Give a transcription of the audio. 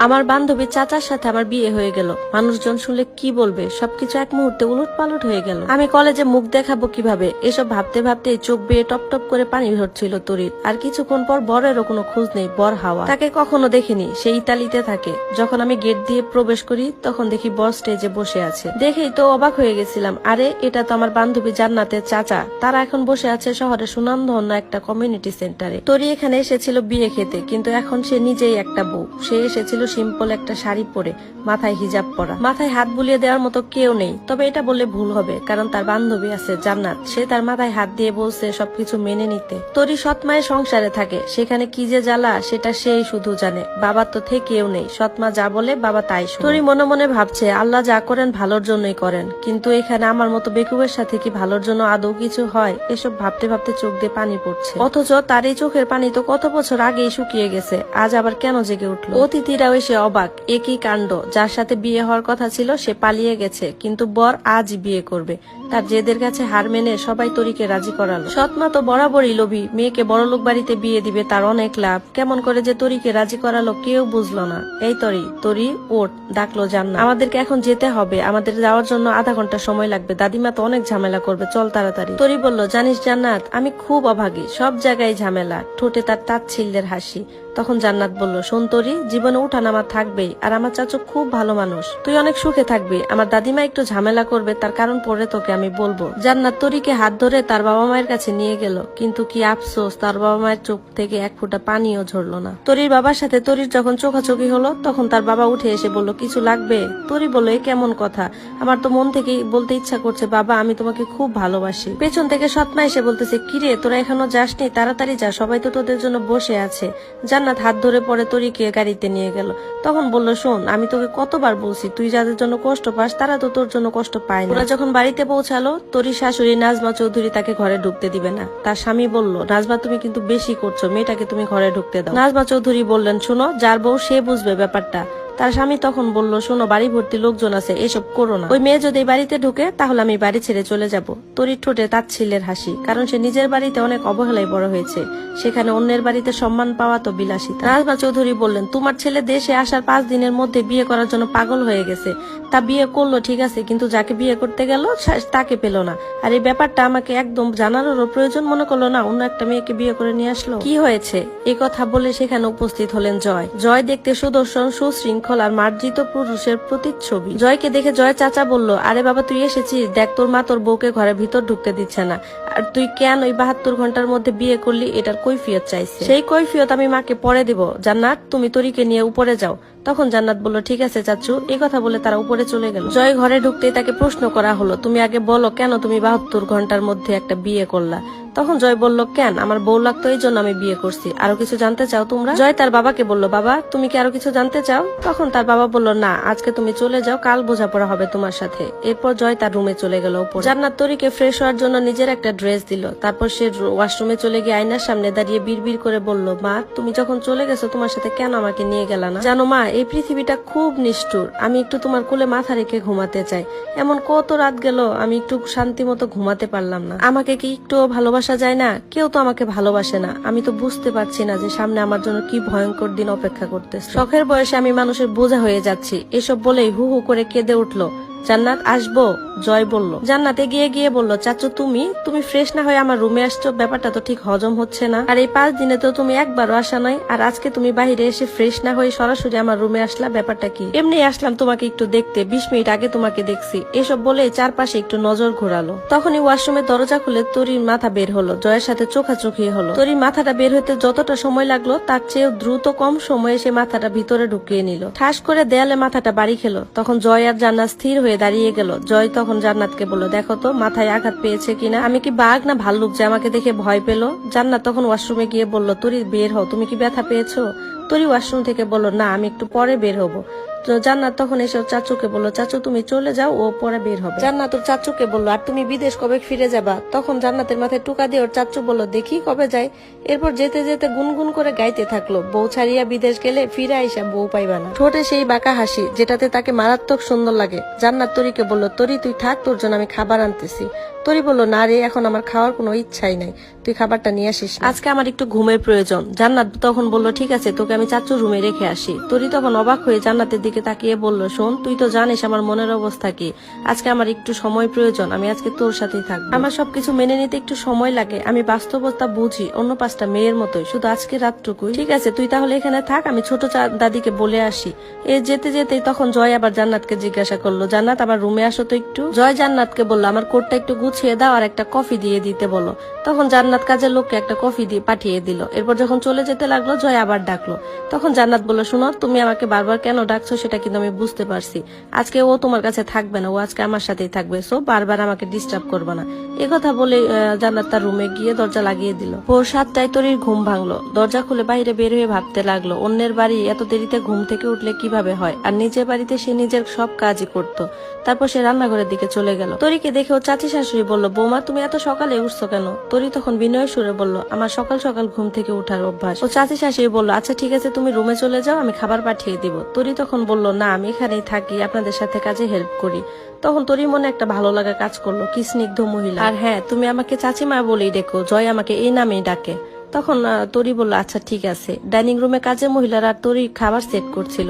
আমার বান্ধবীর চাচার সাথে আমার বিয়ে হয়ে গেল। মানুষজন শুনলে কি বলবে, সবকিছু এক মুহূর্তে উলট পালট হয়ে গেল। আমি কলেজে মুখ দেখাবো কিভাবে, এসব ভাবতে ভাবতে চোখ বেয়ে টপ টপ করে পানি ঝরছিল তরির। আর কিছুক্ষণ পর বরেরও কোনো খোঁজ নেই। বর হাওয়া, তাকে কখনো দেখিনি, সে ইতালিতে থাকে। যখন আমি গেট দিয়ে প্রবেশ করি তখন দেখি বর স্টেজে বসে আছে। দেখেই তো অবাক হয়ে গেছিলাম, আরে এটা তো আমার বান্ধবী জান্নাতের চাচা। তারা এখন বসে আছে শহরে সুনামধন্য একটা কমিউনিটি সেন্টারে। তরি এখানে এসেছিল বিয়ে খেতে, কিন্তু এখন সে নিজেই একটা বউ। সে এসেছিল সিম্পল একটা শাড়ি পরে, মাথায় হিজাব পরা। মাথায় হাত বুলিয়ে দেওয়ার মতো কেউ নেই, তবে এটা বললে ভুল হবে, কারণ তার বান্ধবী আছে জান্নাত। সে তার মাথায় হাত দিয়ে বলছে সবকিছু মেনে নিতে। তরি সৎ মায়ের সংসারে থাকে, সেখানে কি যে জ্বালা সেটা সেই শুধু জানে। বাবার তো থেকেও নেই, সৎমা যা বলে বাবা তাই শোনে। তরি মনে মনে ভাবছে আল্লাহ যা করেন ভালোর জন্যই করেন, কিন্তু এখানে আমার মতো বেকুবের সাথে কি ভালোর জন্য আদৌ কিছু হয়? এসব ভাবতে ভাবতে চোখ দিয়ে পানি পড়ছে, অথচ তার এই চোখের পানি তো কত বছর আগেই শুকিয়ে গেছে, আজ আবার কেন জেগে উঠলো? অতিথিরাও এসে অবাক, একই কাণ্ড। যার সাথে বিয়ে হওয়ার কথা ছিল সে পালিয়ে গেছে, কিন্তু বর আজ বিয়ে করবে। তার জেদের কাছে হার মেনে সবাই তরিকে রাজি করালো। সৎমা তো বরাবরই লোভী, মেয়েকে বড়লোক বাড়িতে বিয়ে দিবে তার অনেক লাভ। কেমন করে যে তরিকে রাজি করালো কেউ বুঝলো না। এই তরি ওঠ, ডাকলো জান্নাত। আমাদেরকে এখন যেতে হবে, আমাদের যাওয়ার জন্য আধা ঘন্টা সময় লাগবে। দাদিমা তো অনেক ঝামেলা করবে, চল তাড়াতাড়ি। তরি বলল, জানিস জান্নাত, আমি খুব অভাগী, সব জায়গায় ঝামেলা। ঠোঁটে তার তাচ্ছিল্যের হাসি। তখন জান্নাত বলল, শোন তরি, জীবনে উঠানামা থাকবেই, আর আমার চাচু খুব ভালো মানুষ, তুই অনেক সুখে থাকবি। আমার দাদিমা একটু ঝামেলা করবে, তার কারণ পরে তোকে আমি বলবো। জান্নাত তরিকে হাত ধরে তার বাবা মায়ের কাছে নিয়ে গেল, কিন্তু কি আফসোস, তার বাবা মায়ের চোখ থেকে এক ফোঁটা পানিও ঝরলো না। তরির বাবার সাথে তরির যখন চোখাচোখি হলো তখন তার বাবা উঠে এসে বলল, কিছু লাগবে? তরি বলল, এ কেমন কথা, আমার তো মন থেকেই বলতে ইচ্ছা করছে বাবা, আমি তোমাকে খুব ভালোবাসি। পেছন থেকে সৎমা এসে বলতেছে, কিরে তোরা এখনো যাসনি, তাড়াতাড়ি যা, সবাই তো তোদের জন্য বসে আছে। জান্নাত হাত ধরে পরে তরিকে গাড়িতে নিয়ে গেল। তখন বলল, শোন, আমি তোকে কতবার বলছি, তুই যাদের জন্য কষ্ট পাস তারা তো তোর জন্য কষ্ট পায় না। ওরা যখন বাড়িতে পৌঁছালো, তরির শাশুড়ি নাজমা চৌধুরী তাকে ঘরে ঢুকতে দিবে না। তার স্বামী বলল, নাজমা তুমি কিন্তু বেশি করছো, মেয়েটাকে তুমি ঘরে ঢুকতে দাও। নাজমা চৌধুরী বললেন, শোনো, যার বউ সে বুঝবে ব্যাপারটা। তার স্বামী তখন বলল, শোনো, বাড়ি ভর্তি লোকজন আছে, এসব করো না। ওই মেয়ে যদি বাড়িতে ঢুকে তাহলে আমি বাড়ি ছেড়ে চলে যাব। তরির ঠোঁটে তাচ্ছিল্যের হাসি, কারণ সে নিজের বাড়িতে অনেক অবহেলায় বড় হয়েছে, সেখানে অন্যের বাড়িতে সম্মান পাওয়া তো বিলাসিতা। নাজমা চৌধুরী বললেন, তোমার ছেলে দেশে আসার 5 দিনের মধ্যে বিয়ে করার জন্য পাগল হয়ে গেছে। তা বিয়ে করলো ঠিক আছে, কিন্তু যাকে বিয়ে করতে গেল তাকে পেল না। আর এই ব্যাপারটা আমাকে একদম জানারও প্রয়োজন মনে করলো না, অন্য একটা মেয়েকে বিয়ে করে নিয়ে আসলো। কি হয়েছে? এই কথা বলে সেখানে উপস্থিত হলেন জয়। জয় দেখতে সুদর্শন, সুশৃঙ্খল আর মার্জিত পুরুষের প্রতিচ্ছবি। জয়কে দেখে জয় চাচা বলল, আরে বাবা তুই এসেছিস, দেখ তোর মা তোর বউকে ঘরের ভিতর ঢুকতে দিচ্ছে না। আর তুই কেন ওই 72 ঘন্টার মধ্যে বিয়ে করলি, এটার কৈফিয়ত চাইছে। সেই কৈফিয়ত আমি মাকে পরে দিব। জান্নাত, তুমি তরিকে নিয়ে উপরে যাও। তখন জান্নাত বলল, ঠিক আছে চাচু। এই কথা বলে তারা উপরে চলে গেল। জয় ঘরে ঢুকতেই তাকে প্রশ্ন করা হলো, তুমি আগে বলো কেন তুমি 72 ঘন্টার মধ্যে একটা বিয়ে করলা? তখন জয় বলল, কেন, আমার বউ লাগতো এই জন্য আমি বিয়ে করছি। আরো কিছু জানতে চাও তোমরা? জয় তার বাবাকে বলল, বাবা তুমি কি আরো কিছু জানতে চাও? তখন তার বাবা বলল, না, আজকে তুমি চলে যাও, কাল বোঝাপড়া হবে তোমার সাথে। এরপর জয় তার রুমে চলে গেল। জান্নাত তরিকে ফ্রেশ হওয়ার জন্য নিজের একটা ড্রেস দিল। তারপর সে ওয়াশরুমে চলে গিয়ে আয়নার সামনে দাঁড়িয়ে বিড়বিড় করে বলল, মা তুমি যখন চলে গেছো তোমার সাথে কেন আমাকে নিয়ে গেলা না? জানো মা, এই পৃথিবীটা খুব নিষ্ঠুর, আমি একটু তোমার কোলে মাথা রেখে ঘুমাতে চাই। এমন কত রাত গেল আমি একটু শান্তি মতো ঘুমাতে পারলাম না। আমাকে কি একটু ভালোবাসা যায় না? কেউ তো আমাকে ভালোবাসে না। আমি তো বুঝতে পারছি না যে সামনে আমার জন্য কি ভয়ঙ্কর দিন অপেক্ষা করতেছে। শখের বয়সে আমি মানুষের বোঝা হয়ে যাচ্ছি। এসব বলেই হু হু করে কেঁদে উঠলো। জান্নাত, আসবো? জয় বলল। জান্নাত এগিয়ে গিয়ে বলল, চাচু তুমি ফ্রেশ না হয়ে আমার রুমে আসছো, ব্যাপারটা তো ঠিক হজম হচ্ছে না। আর এই 5 দিনে তো তুমি একবারও আসা নাই, আর আজকে তুমি বাইরে এসে ফ্রেশ না হয়ে সরাসরি আমার রুমে আসলা, ব্যাপারটা কি? এমনি আসলাম তোমাকে একটু দেখতে, 20 মিনিট আগে তোমাকে দেখছি। এসব বলে চারপাশে একটু নজর ঘোরালো। তখনই ওয়াশরুমের দরজা খুলে তরির মাথা বের হলো। জয়ের সাথে চোখাচোখি হলো। তরির মাথাটা বের হতে যতটা সময় লাগলো তার চেয়েও দ্রুত কম সময়ে সে মাথাটা ভিতরে ঢুকিয়ে নিল। ঠাস করে দেয়ালে মাথাটা বাড়ি খেলো। তখন জয় আর জান্নাত স্থির হয়ে দাঁড়িয়ে গেল। জয় তখন জান্নাতকে বলল, দেখো তো মাথায় আঘাত পেয়েছে কিনা, আমি কি বাঘ না ভাল্লুক যে আমাকে দেখে ভয় পেল? জান্নাত তখন ওয়াশরুমে গিয়ে বলল, তরি বের হও, তুমি কি ব্যথা পেয়েছো? তরি ওয়াশরুম থেকে বলল, না, আমি একটু পরে বের হবো। জান্নাত তখন এসে ওর চাচুকে বললো, চাচু তুমি চলে যাও, ও পরে বের হবে। জান্নাত ওর চাচুকে বললো, আর তুমি বিদেশ কবে ফিরে যাবা? তখন জান্নাতের মাথায় টুকা দিয়ে ওর চাচু বললো, দেখি কবে যায়। এরপর যেতে যেতে গুনগুন করে গাইতে থাকলো, বউ ছাড়িয়া বিদেশ গেলে ফিরে আইসা বউ পাইবা না। ঠোঁটে সেই বাঁকা হাসি যেটাতে তাকে মারাত্মক সুন্দর লাগে। জান্নাত তরিকে বললো, তরি তুই থাক, তোর জন্য আমি খাবার আনতেছি। তরি বললো, না রে, এখন আমার খাওয়ার কোনো ইচ্ছাই নাই, তুই খাবারটা নিয়ে আসিস, আজকে আমার একটু ঘুমের প্রয়োজন। জান্নাত তখন বললো, ঠিক আছে, তোকে আমি চাচুর রুমে রেখে আসি। তরি তখন অবাক হয়ে জান্নাতের দিকে তাকিয়ে বলল, শোন, তুই তো জানিস আমার মনের অবস্থা কি, আজকে আমার একটু সময় প্রয়োজন, আমি আজকে তোর সাথেই থাকবো। আমার সবকিছু মেনে নিতে একটু সময় লাগে, আমি বাস্তবতা বুঝি অন্য 5টা মেয়ের মতোই, শুধু আজকে রাতটুকুই। ঠিক আছে, তুই তাহলে এখানে থাক, আমি ছোট দাদিকে বলে আসি। যেতে যেতেই তখন জয় আবার জান্নাতকে জিজ্ঞাসা করলো, জান্নাত আবার রুমে আসো তো একটু। জয় জান্নাতকে বললো, আমার কোটটা একটু গুছিয়ে দাও আর একটা কফি দিয়ে দিতে বলো। তখন জান্নাত কাজের লোককে একটা কফি দিয়ে পাঠিয়ে দিল। এরপর যখন চলে যেতে লাগলো, জয় আবার ডাকলো। তখন জান্নাত বললো, শুনো, তুমি আমাকে বারবার কেন ডাকছো সেটা কিন্তু আমি বুঝতে পারছি, আজকে ও তোমার কাছে থাকবে না, ও আজকে আমার সাথেই থাকবে, সো বারবার আমাকে ডিস্টার্ব করবে না। কথা বলে জান্নাত তার রুমে গিয়ে দরজা লাগিয়ে দিল। ভোর 7টায় তরির ঘুম ভাঙলো, দরজা খুলে বাইরে বের হয়ে ভাবতে লাগলো, অন্যের বাড়ি এত দেরিতে ঘুম থেকে উঠলে কিভাবে হয়, আর নিজের বাড়িতে সে নিজের সব কাজই করতো। তারপর সে রান্নাঘরের দিকে চলে গেল। তরিকে দেখে ওর চাচি শাশুড়ি বলল, বৌমা তুমি এত সকালে উঠছো কেন? তরি তখন বিনয় সুরে বলল, আমার সকাল সকাল ঘুম থেকে উঠার অভ্যাস। ও চাচি শাশুড়ি বলল, আচ্ছা ঠিক আছে, তুমি রুমে চলে যাও, আমি খাবার পাঠিয়ে দিব। তরি তখন বলল, না, আমি এখানেই থাকি, আপনাদের সাথে কাজে হেল্প করি। তখন তরির মনে একটা ভালো লাগা কাজ করলো, কি স্নিগ্ধ মহিলা, আর হ্যাঁ, তুমি আমাকে চাচিমা বলেই ডেকো, জয় আমাকে এই নামেই ডাকে। তখন তরি বলল, আচ্ছা ঠিক আছে। ডাইনিং রুমে কাজের মহিলারা তরি খাবার সেট করছিল।